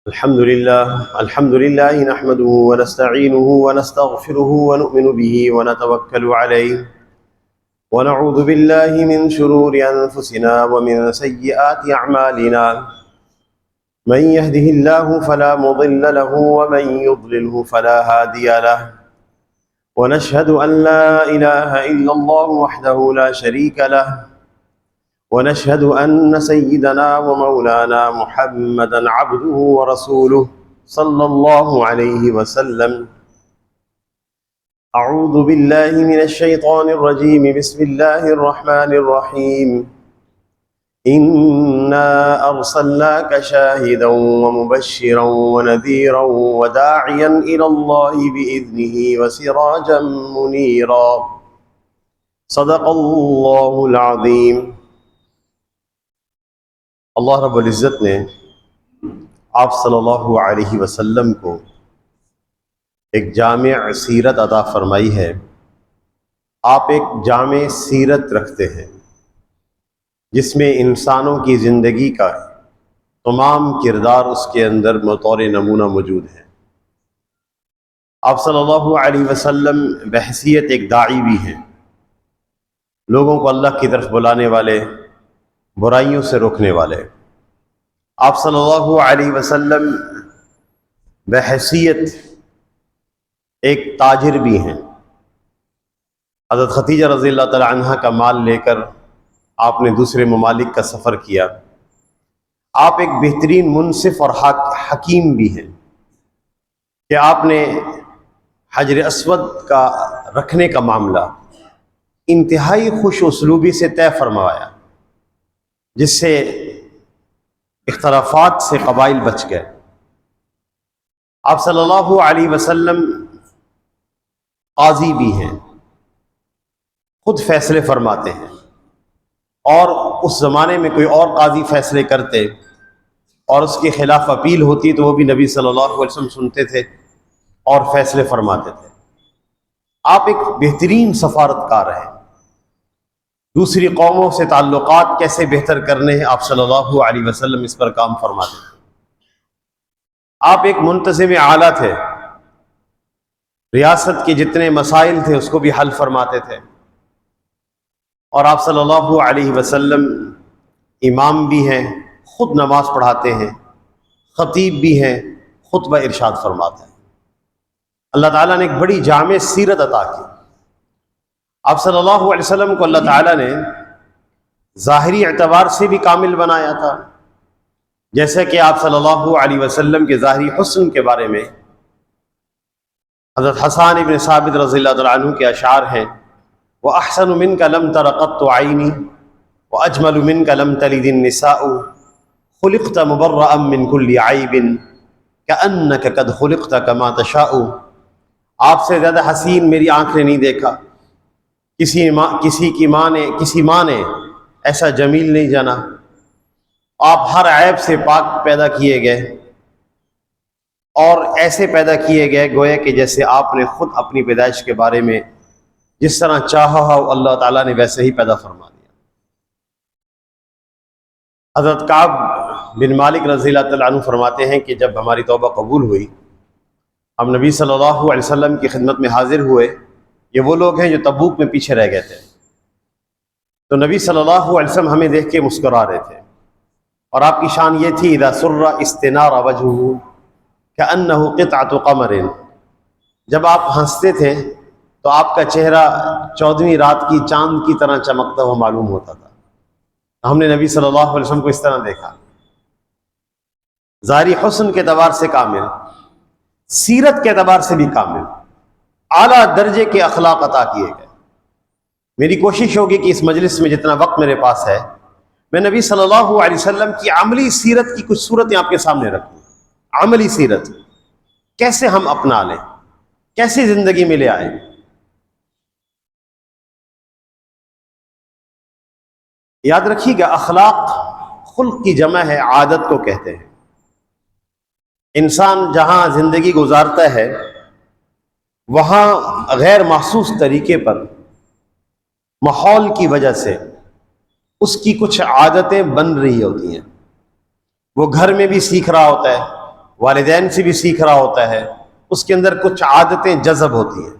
الحمد لله نحمده ونستعينه ونستغفره ونؤمن به ونتوكل عليه ونعوذ بالله من شرور أنفسنا ومن سيئات أعمالنا من يهده الله فلا مضل له ومن يضلله فلا هادي له ونشهد أن لا إله إلا الله وحده لا شريك له ونشهد أن سيدنا ومولانا محمدا عبده ورسوله صلى الله عليه وسلم. أعوذ بالله من الشيطان الرجيم. بسم الله الرحمن الرحيم. إنا أرسلناك شاهدا ومبشرا ونذيرا وداعيا إلى الله بإذنه وسراجا منيرا. صدق الله العظيم. اللہ رب العزت نے آپ صلی اللہ علیہ وسلم کو ایک جامع سیرت عطا فرمائی ہے. آپ ایک جامع سیرت رکھتے ہیں جس میں انسانوں کی زندگی کا تمام کردار اس کے اندر بطور نمونہ موجود ہے. آپ صلی اللہ علیہ وسلم بحیثیت ایک داعی بھی ہیں، لوگوں کو اللہ کی طرف بلانے والے، برائیوں سے روکنے والے. آپ صلی اللہ علیہ وسلم بحیثیت ایک تاجر بھی ہیں. حضرت خدیجہ رضی اللہ تعالی عنہ کا مال لے کر آپ نے دوسرے ممالک کا سفر کیا. آپ ایک بہترین منصف اور حکیم بھی ہیں کہ آپ نے حجر اسود کا رکھنے کا معاملہ انتہائی خوش اسلوبی سے طے فرمایا، جس سے اختلافات سے قبائل بچ گئے. آپ صلی اللہ علیہ وسلم قاضی بھی ہیں، خود فیصلے فرماتے ہیں، اور اس زمانے میں کوئی اور قاضی فیصلے کرتے اور اس کے خلاف اپیل ہوتی تو وہ بھی نبی صلی اللہ علیہ وسلم سنتے تھے اور فیصلے فرماتے تھے. آپ ایک بہترین سفارتکار ہیں. دوسری قوموں سے تعلقات کیسے بہتر کرنے ہیں، آپ صلی اللہ علیہ وسلم اس پر کام فرماتے تھے. آپ ایک منتظم اعلیٰ تھے، ریاست کے جتنے مسائل تھے اس کو بھی حل فرماتے تھے. اور آپ صلی اللہ علیہ وسلم امام بھی ہیں، خود نماز پڑھاتے ہیں، خطیب بھی ہیں، خطبہ ارشاد فرماتے ہیں. اللہ تعالیٰ نے ایک بڑی جامع سیرت عطا کی. آپ صلی اللہ علیہ وسلم کو اللہ تعالیٰ نے ظاہری اعتبار سے بھی کامل بنایا تھا، جیسے کہ آپ صلی اللہ علیہ وسلم کے ظاہری حسن کے بارے میں حضرت حسان ابن ثابت رضی اللہ تعالیٰ عنہ کے اشعار ہیں: وَأَحْسَنُ مِنْكَ لَمْ تَرَ قَطُّ عَيْنِي وَأَجْمَلُ مِنْكَ لَمْ تَلِدِ النِّسَاءُ خُلِقْتَ مُبَرَّأً مِنْ كُلِّ عَيْبٍ كَأَنَّكَ قَدْ خُلِقْتَ كَمَا تَشَاءُ. آپ سے زیادہ حسین میری آنکھ نے نہیں دیکھا، کسی ماں نے ایسا جمیل نہیں جانا. آپ ہر عیب سے پاک پیدا کیے گئے اور ایسے پیدا کیے گئے گویا کہ جیسے آپ نے خود اپنی پیدائش کے بارے میں جس طرح چاہا ہو اللہ تعالیٰ نے ویسے ہی پیدا فرما دیا. حضرت کعب بن مالک رضی اللہ تعالیٰ عنہ فرماتے ہیں کہ جب ہماری توبہ قبول ہوئی، ہم نبی صلی اللہ علیہ وسلم کی خدمت میں حاضر ہوئے. یہ وہ لوگ ہیں جو تبوک میں پیچھے رہ گئے تھے، تو نبی صلی اللہ علیہ وسلم ہمیں دیکھ کے مسکرا رہے تھے، اور آپ کی شان یہ تھی: اذا سر استنار وجهه كأنه قطعة قمر. جب آپ ہنستے تھے تو آپ کا چہرہ 14ویں رات کی چاند کی طرح چمکتا ہوا معلوم ہوتا تھا. ہم نے نبی صلی اللہ علیہ وسلم کو اس طرح دیکھا. ظاہری حسن کے اعتبار سے کامل، سیرت کے اعتبار سے بھی کامل، اعلیٰ درجے کے اخلاق عطا کیے گئے. میری کوشش ہوگی کہ اس مجلس میں جتنا وقت میرے پاس ہے میں نبی صلی اللہ علیہ وسلم کی عملی سیرت کی کچھ صورتیں آپ کے سامنے رکھوں. عملی سیرت کیسے ہم اپنا لیں، کیسے زندگی میں لے آئیں. یاد رکھیے گا، اخلاق خلق کی جمع ہے، عادت کو کہتے ہیں. انسان جہاں زندگی گزارتا ہے وہاں غیر محسوس طریقے پر ماحول کی وجہ سے اس کی کچھ عادتیں بن رہی ہوتی ہیں. وہ گھر میں بھی سیکھ رہا ہوتا ہے، والدین سے بھی سیکھ رہا ہوتا ہے، اس کے اندر کچھ عادتیں جذب ہوتی ہیں،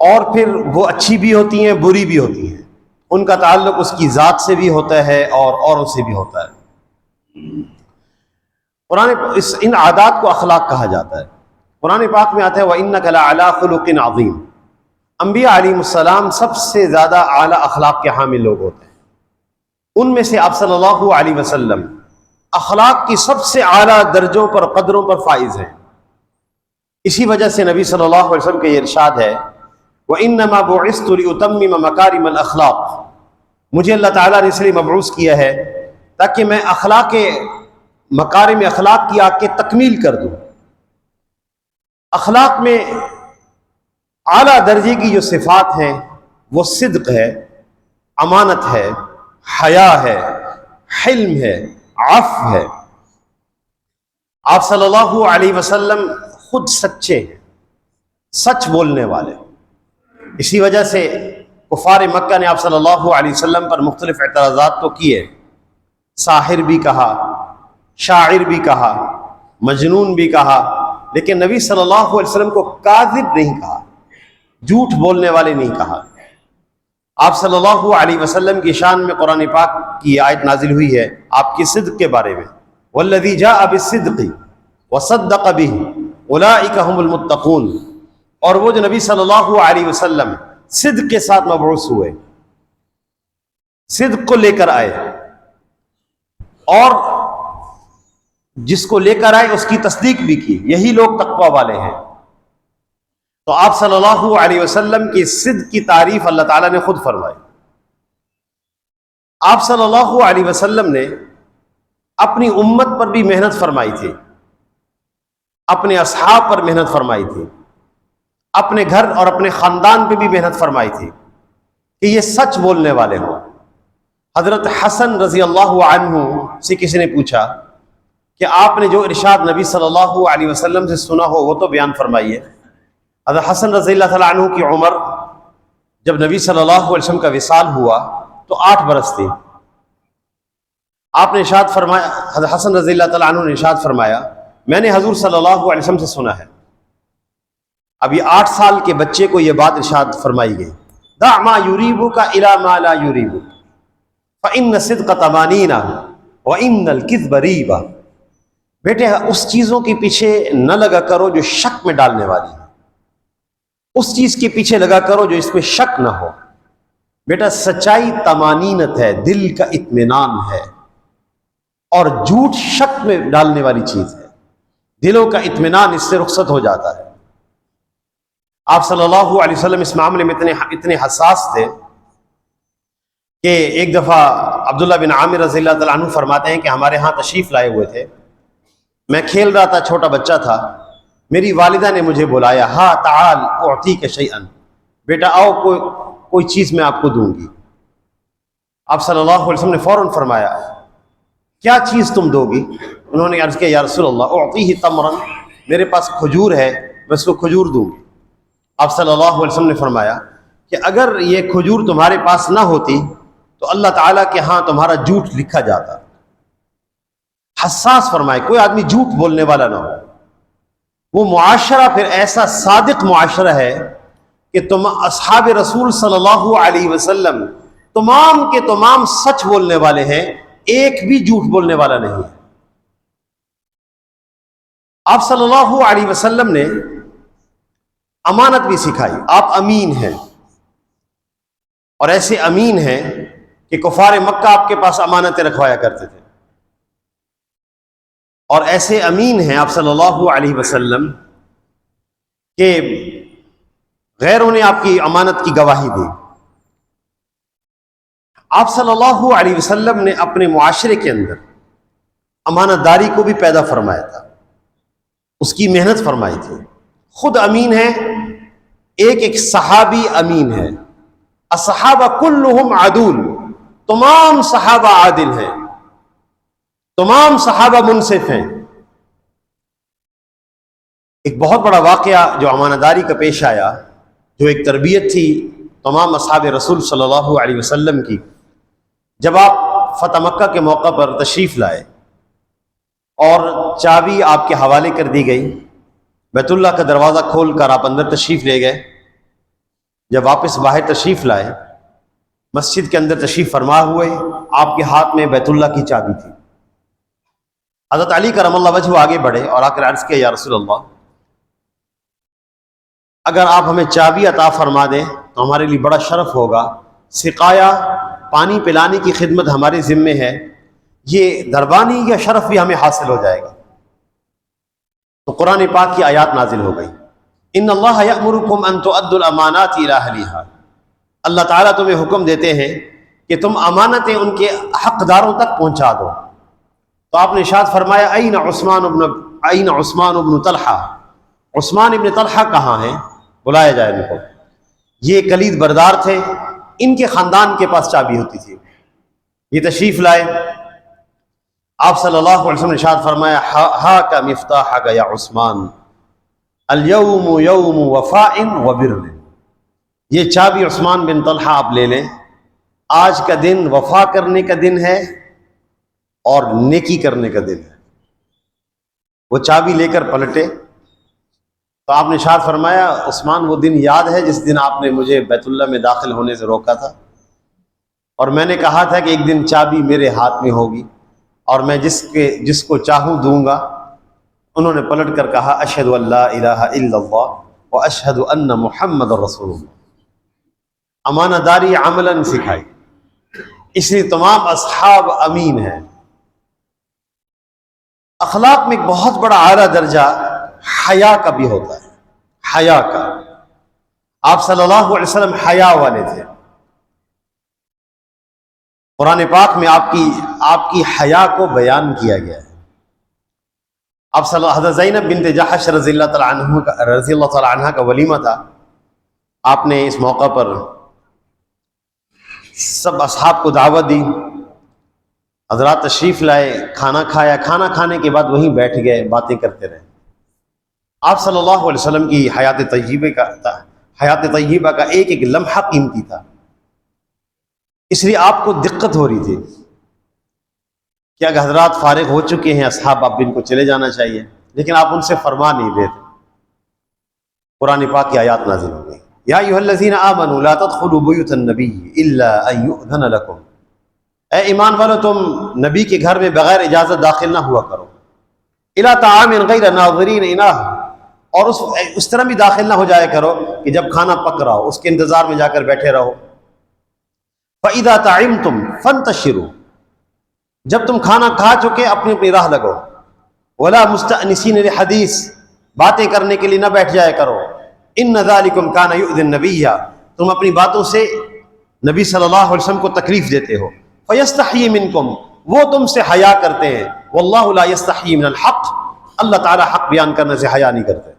اور پھر وہ اچھی بھی ہوتی ہیں بری بھی ہوتی ہیں، ان کا تعلق اس کی ذات سے بھی ہوتا ہے اور اوروں سے بھی ہوتا ہے۔ ان عادات کو اخلاق کہا جاتا ہے۔ قرآن پاک میں آتا ہے وَإِنَّكَ لَعَلَىٰ خُلُقٍ عَظِيمٍ۔ انبیاء علیہ السلام سب سے زیادہ اعلیٰ اخلاق کے حامل لوگ ہوتے ہیں، ان میں سے آپ صلی اللہ علیہ وسلم اخلاق کی سب سے اعلیٰ درجوں پر قدروں پر فائز ہیں۔ اسی وجہ سے نبی صلی اللہ علیہ وسلم کا یہ ارشاد ہے وَإِنَّمَا بُعِثْتُ لِأُتَمِّمَ مَكَارِمَ الْأَخْلَاقِ، مجھے اللہ تعالیٰ نے اس لیے مبعوث کیا ہے تاکہ میں مکارم اخلاق کی آگ کے تکمیل کر دوں۔ اخلاق میں اعلیٰ درجے کی جو صفات ہیں وہ صدق ہے، امانت ہے، حیا ہے، حلم ہے، عفو ہے۔ آپ صلی اللہ علیہ وسلم خود سچے ہیں، سچ بولنے والے۔ اسی وجہ سے کفار مکہ نے آپ صلی اللہ علیہ وسلم پر مختلف اعتراضات تو کیے، ساحر بھی کہا، شاعر بھی کہا، مجنون بھی کہا، لیکن نبی صلی اللہ علیہ وسلم کو کاذب نہیں کہا، جھوٹ بولنے والے نہیں کہا۔ آپ صلی اللہ علیہ وسلم کی شان میں قرآن پاک کی آیت نازل ہوئی ہے آپ کی صدق کے بارے میں، والذی جاء بالصدق وصدق به اولئک هم المتقون، اور وہ جو نبی صلی اللہ علیہ وسلم صدق کے ساتھ مبعوث ہوئے، صدق کو لے کر آئے، اور جس کو لے کر آئے اس کی تصدیق بھی کی، یہی لوگ تقوی والے ہیں۔ تو آپ صلی اللہ علیہ وسلم کی صدق کی تعریف اللہ تعالیٰ نے خود فرمائی۔ آپ صلی اللہ علیہ وسلم نے اپنی امت پر بھی محنت فرمائی تھی، اپنے اصحاب پر محنت فرمائی تھی، اپنے گھر اور اپنے خاندان پہ بھی محنت فرمائی تھی کہ یہ سچ بولنے والے ہوں۔ حضرت حسن رضی اللہ عنہ سے کسی نے پوچھا کہ آپ نے جو ارشاد نبی صلی اللہ علیہ وسلم سے سنا ہو وہ تو بیان فرمائیے۔ حضرت حسن رضی اللہ تعالیٰ عنہ کی عمر جب نبی صلی اللہ علیہ وسلم کا وصال ہوا تو 8 برس تھی۔ آپ نے ارشاد فرمایا، حضرت حسن رضی اللہ تعالیٰ عنہ نے ارشاد فرمایا میں نے حضور صلی اللہ علیہ وسلم سے سنا ہے۔ اب یہ 8 سال کے بچے کو یہ بات ارشاد فرمائی گئی، دع ما یریبک الی ما لا یریبک فإن الصدق طمانینہ وإن الکذب ریبہ۔ بیٹے اس چیزوں کے پیچھے نہ لگا کرو جو شک میں ڈالنے والی ہے، اس چیز کے پیچھے لگا کرو جو اس میں شک نہ ہو۔ بیٹا سچائی طمانینت ہے، دل کا اطمینان ہے، اور جھوٹ شک میں ڈالنے والی چیز ہے، دلوں کا اطمینان اس سے رخصت ہو جاتا ہے۔ آپ صلی اللہ علیہ وسلم اس معاملے میں اتنے حساس تھے کہ ایک دفعہ عبداللہ بن عامر رضی اللہ تعالیٰ عنہ فرماتے ہیں کہ ہمارے ہاں تشریف لائے ہوئے تھے، میں کھیل رہا تھا، چھوٹا بچہ تھا، میری والدہ نے مجھے بلایا، ہاں تعال اعطیک شیئا، بیٹا آؤ کوئی چیز میں آپ کو دوں گی۔ آپ صلی اللہ علیہ وسلم نے فوراً فرمایا کیا چیز تم دو گی؟ انہوں نے عرض کیا یا رسول اللہ اعطیہ تمرا، میرے پاس کھجور ہے میں اس کو کھجور دوں گی۔ آپ صلی اللہ علیہ وسلم نے فرمایا کہ اگر یہ کھجور تمہارے پاس نہ ہوتی تو اللہ تعالیٰ کے ہاں تمہارا جھوٹ لکھا جاتا۔ حساس فرمائے کوئی آدمی جھوٹ بولنے والا نہ ہو۔ وہ معاشرہ پھر ایسا صادق معاشرہ ہے کہ تم اصحاب رسول صلی اللہ علیہ وسلم تمام کے تمام سچ بولنے والے ہیں، ایک بھی جھوٹ بولنے والا نہیں ہے۔ آپ صلی اللہ علیہ وسلم نے امانت بھی سکھائی، آپ امین ہیں، اور ایسے امین ہیں کہ کفار مکہ آپ کے پاس امانتیں رکھوایا کرتے تھے، اور ایسے امین ہیں آپ صلی اللہ علیہ وسلم کہ غیروں نے آپ کی امانت کی گواہی دی۔ آپ صلی اللہ علیہ وسلم نے اپنے معاشرے کے اندر امانت داری کو بھی پیدا فرمایا تھا، اس کی محنت فرمائی تھی۔ خود امین ہے، ایک صحابی امین ہے، الصحابہ کلہم عدول، تمام صحابہ عادل ہیں، تمام صحابہ منصف ہیں۔ ایک بہت بڑا واقعہ جو امانت داری کا پیش آیا، جو ایک تربیت تھی تمام اصحاب رسول صلی اللہ علیہ وسلم کی، جب آپ فتح مکہ کے موقع پر تشریف لائے اور چابی آپ کے حوالے کر دی گئی. بیت اللہ کا دروازہ کھول کر آپ اندر تشریف لے گئے. جب واپس باہر تشریف لائے، مسجد کے اندر تشریف فرما ہوئے، آپ کے ہاتھ میں بیت اللہ کی چابی تھی. حضرت علی کرم اللہ وجہ آگے بڑھے اور آ کر عرض کیا، یا رسول اللہ، اگر آپ ہمیں چابی عطا فرما دیں تو ہمارے لیے بڑا شرف ہوگا. سقایا، پانی پلانے کی خدمت ہمارے ذمے ہے، یہ دربانی یا شرف بھی ہمیں حاصل ہو جائے گا. تو قرآن پاک کی آیات نازل ہو گئی، ان اللہ یأمرکم ان تؤدوا الامانات الی اہلھا. اللہ تعالیٰ تمہیں حکم دیتے ہیں کہ تم امانتیں ان کے حقداروں تک پہنچا دو. تو آپ نے ارشاد فرمایا، این عثمان ابن طلحہ، عثمان ابن طلحہ کہاں ہیں؟ بلایا جائے ان کو. یہ کلید بردار تھے، ان کے خاندان کے پاس چابی ہوتی تھی. یہ تشریف لائے. آپ صلی اللہ علیہ وسلم نے ارشاد فرمایا، ہاک مفتاحک یا عثمان، الیوم یوم وفاء وبر. یہ چابی عثمان بن طلحہ آپ لے لیں، آج کا دن وفا کرنے کا دن ہے اور نیکی کرنے کا دن ہے. وہ چابی لے کر پلٹے تو آپ نے ارشاد فرمایا، عثمان وہ دن یاد ہے جس دن آپ نے مجھے بیت اللہ میں داخل ہونے سے روکا تھا، اور میں نے کہا تھا کہ ایک دن چابی میرے ہاتھ میں ہوگی اور میں جس کو چاہوں دوں گا. انہوں نے پلٹ کر کہا، اشہد ان لا الہ الا اللہ واشہد ان محمد رسول اللہ. امانہ داری عملاً سکھائی. اس لیے تمام اصحاب امین ہیں. اخلاق میں ایک بہت بڑا اعلیٰ درجہ حیا کا بھی ہوتا ہے. حیا کا، آپ صلی اللہ علیہ وسلم حیا والے تھے. قرآن پاک میں آپ کی حیا کو بیان کیا گیا ہے. آپ صلی اللہ، حضرت زینب بنت جحش رضی اللہ تعالی عنہ کا ولیمہ تھا. آپ نے اس موقع پر سب اصحاب کو دعوت دی. حضرات تشریف لائے، کھانا کھایا. کھانا کھانے کے بعد وہیں بیٹھ گئے، باتیں کرتے رہے. آپ صلی اللہ علیہ وسلم کی حیات طیبہ کا ایک ایک لمحہ قیمتی تھا. اس لیے آپ کو دقت ہو رہی تھی کہ اگر حضرات فارغ ہو چکے ہیں اصحاب، اب ان کو چلے جانا چاہیے، لیکن آپ ان سے فرما نہیں دیتے. قرآن پاک کی آیات نازل ہو گئی، یا ایھا الذین آمنوا لا تدخلوا بیوت النبی الا ان یؤذن لکم. اے ایمان والو، تم نبی کے گھر میں بغیر اجازت داخل نہ ہوا کرو. الی طعام غیر ناظرین انہ، اور اس طرح بھی داخل نہ ہو جایا کرو کہ جب کھانا پک رہا ہو اس کے انتظار میں جا کر بیٹھے رہو. فَإِذَا طَعِمْتُمْ فَانْتَشِرُوا، جب تم کھانا کھا چکے اپنی اپنی راہ لگو. وَلَا مُسْتَأْنِسِينَ لِحَدِيث، باتیں کرنے کے لیے نہ بیٹھ جایا کرو. إِنَّ ذَلِكُمْ كَانَ يُؤْذِي النَّبِيَّ، تم اپنی باتوں سے نبی صلی اللہ علیہ وسلم کو تکلیف دیتے ہو. فَيَسْتَحْيِي مِنْكُمْ، وہ تم سے حیا کرتے ہیں. وَاللَّهُ لَا يَسْتَحْيِي مِنَ الْحَقِّ، اللہ تعالیٰ حق بیان کرنے سے حیا نہیں کرتے.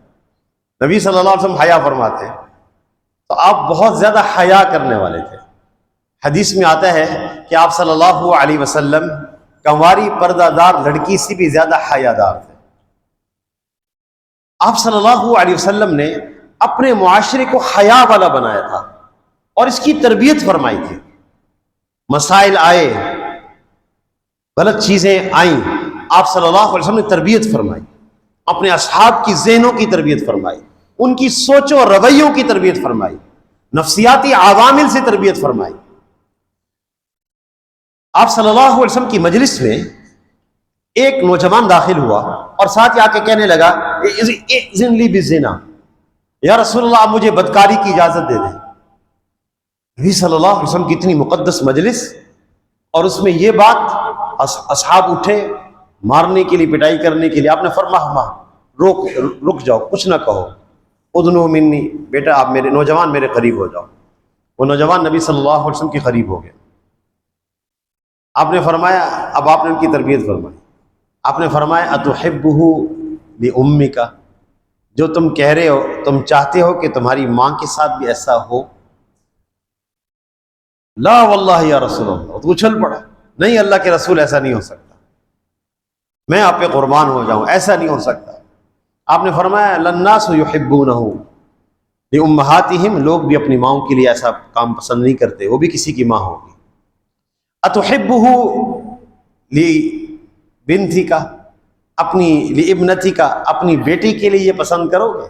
نبی صلی اللہ علیہ وسلم حیا فرماتے ہیں، تو آپ بہت زیادہ حیا کرنے والے تھے. حدیث میں آتا ہے کہ آپ صلی اللہ علیہ وسلم کنواری پردہ دار لڑکی سے بھی زیادہ حیا دار تھے. آپ صلی اللہ علیہ وسلم نے اپنے معاشرے کو حیا والا بنایا تھا اور اس کی تربیت فرمائی تھی. مسائل آئے، غلط چیزیں آئیں، آپ صلی اللہ علیہ وسلم نے تربیت فرمائی. اپنے اصحاب کی ذہنوں کی تربیت فرمائی، ان کی سوچ و رویوں کی تربیت فرمائی، نفسیاتی عوامل سے تربیت فرمائی. آپ صلی اللہ علیہ وسلم کی مجلس میں ایک نوجوان داخل ہوا اور ساتھ ہی آ کے کہنے لگا، اذن لی بالزنا، یا رسول اللہ آپ مجھے بدکاری کی اجازت دے دیں. نبی صلی اللہ علیہ وسلم کی اتنی مقدس مجلس اور اس میں یہ بات، اصحاب اٹھے مارنے کے لیے، پٹائی کرنے کے لیے. آپ نے فرمایا، رک جاؤ، کچھ نہ کہو. ادنو منی، بیٹا آپ میرے، نوجوان میرے قریب ہو جاؤ. وہ نوجوان نبی صلی اللہ علیہ وسلم کے قریب ہو گئے. آپ نے فرمایا، اب آپ نے ان کی تربیت فرمائی. آپ نے فرمایا، اتحبہ لامک، جو تم کہہ رہے ہو، تم چاہتے ہو کہ تمہاری ماں کے ساتھ بھی ایسا ہو؟ لا واللہ یا رسول اللہ، تو اچھل پڑا، نہیں اللہ کے رسول ایسا نہیں ہو سکتا، میں آپ پہ قربان ہو جاؤں، ایسا نہیں ہو سکتا. آپ نے فرمایا، للناس یحبونہ لامہاتہم، لوگ بھی اپنی ماؤں کے لیے ایسا کام پسند نہیں کرتے، وہ بھی کسی کی ماں ہوگی. اتحبہ لبنتک، اپنی لابنتی کا، اپنی بیٹی کے لیے یہ پسند کرو گے؟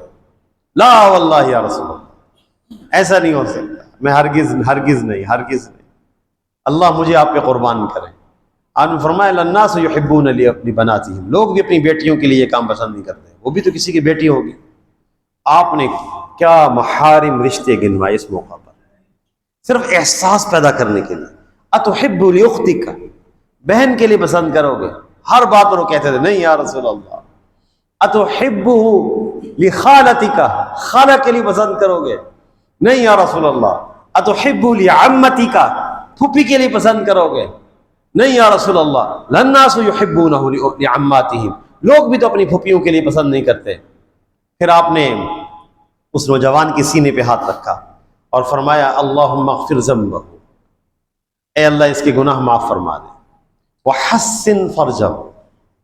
لا واللہ یا رسول اللہ، ایسا نہیں ہو سکتا، میں ہرگز ہرگز نہیں، ہرگز نہیں، اللہ مجھے آپ پہ قربان کرے۔ آپ نے فرمایا للناس یحبون لبناتہم، لوگ بھی اپنی بیٹیوں کے لیے یہ کام پسند نہیں کرتے، وہ بھی تو کسی کی بیٹی ہوگی۔ آپ نے کیا محارم رشتے گنوائے اس موقع پر، صرف احساس پیدا کرنے کے لیے۔ اتحب لاختک، بہن کے لیے پسند کرو گے؟ ہر بات پر وہ کہتے تھے نہیں یا رسول اللہ۔ اتحبہ لخالتک، خالہ کے لیے پسند کرو گے؟ نہیں یا رسول اللہ۔ اتحب لعمتک، پھوپھی کے لیے پسند کرو گے؟ نہیں یا رسول اللہ۔ للناس یحبونہ لعماتہم، لوگ بھی تو اپنی پھوپھیوں کے لیے پسند نہیں کرتے۔ پھر آپ نے اس نوجوان کے سینے پہ ہاتھ رکھا اور فرمایا اللہم اغفر ذنبہ، اے اللہ اس کے گناہ معاف فرما دے، وحسن فرجہ،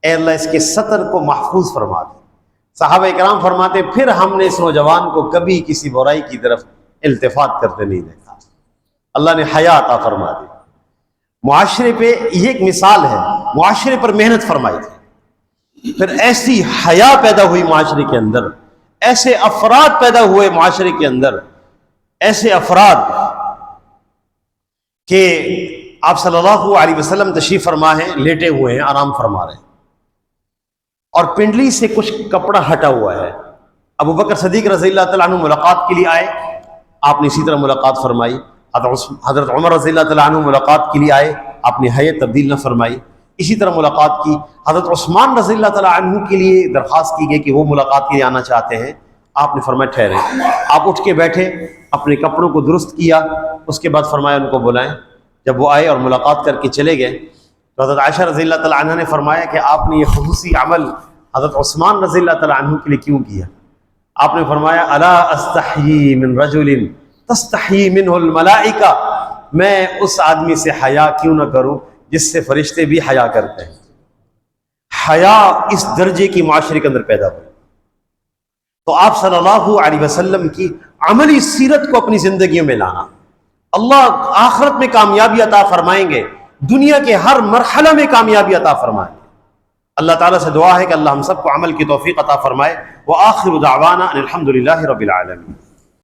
اے اللہ اس کے سطر کو محفوظ فرما دے۔ صحابہ کرام فرماتے پھر ہم نے اس نوجوان کو کبھی کسی برائی کی طرف التفات کرتے نہیں دیکھا، اللہ نے حیا عطا فرما دی۔ معاشرے پہ یہ ایک مثال ہے، معاشرے پر محنت فرمائی تھی، پھر ایسی حیا پیدا ہوئی معاشرے کے اندر، ایسے افراد پیدا ہوئے معاشرے کے اندر، ایسے افراد کہ آپ صلی اللہ علیہ وسلم تشریف فرما ہیں، لیٹے ہوئے ہیں، آرام فرما رہے ہیں، اور پنڈلی سے کچھ کپڑا ہٹا ہوا ہے۔ ابو بکر صدیق رضی اللہ تعالیٰ عنہ ملاقات کے لیے آئے، آپ نے اسی طرح ملاقات فرمائی۔ حضرت عمر رضی اللہ تعالیٰ عنہ ملاقات کے لیے آئے، آپ نے حیت تبدیل نہ فرمائی، اسی طرح ملاقات کی۔ حضرت عثمان رضی اللہ تعالیٰ عنہ کے لیے درخواست کی گئی کہ وہ ملاقات کے لیے آنا چاہتے ہیں، آپ نے فرمایا ٹھہرے۔ آپ اٹھ کے بیٹھے، اپنے کپڑوں کو درست کیا، اس کے بعد فرمایا ان کو بلائیں۔ جب وہ آئے اور ملاقات کر کے چلے گئے تو حضرت عائشہ رضی اللہ تعالیٰ عنہ نے فرمایا کہ آپ نے یہ خصوصی عمل حضرت عثمان رضی اللہ تعالیٰ عنہ کے لیے کیوں کیا؟ آپ نے فرمایا الا استحیی من رجل تستحیی منہ الملائکہ، میں اس آدمی سے حیا کیوں نہ کروں جس سے فرشتے بھی حیا کرتے ہیں۔ حیا اس درجے کی معاشرے کے اندر پیدا ہوئی۔ تو آپ صلی اللہ علیہ وسلم کی عملی سیرت کو اپنی زندگیوں میں لانا، اللہ آخرت میں کامیابی عطا فرمائیں گے، دنیا کے ہر مرحلہ میں کامیابی عطا فرمائیں گے۔ اللہ تعالیٰ سے دعا ہے کہ اللہ ہم سب کو عمل کی توفیق عطا فرمائے۔ وآخر دعوانا ان الحمد للہ رب العالمین۔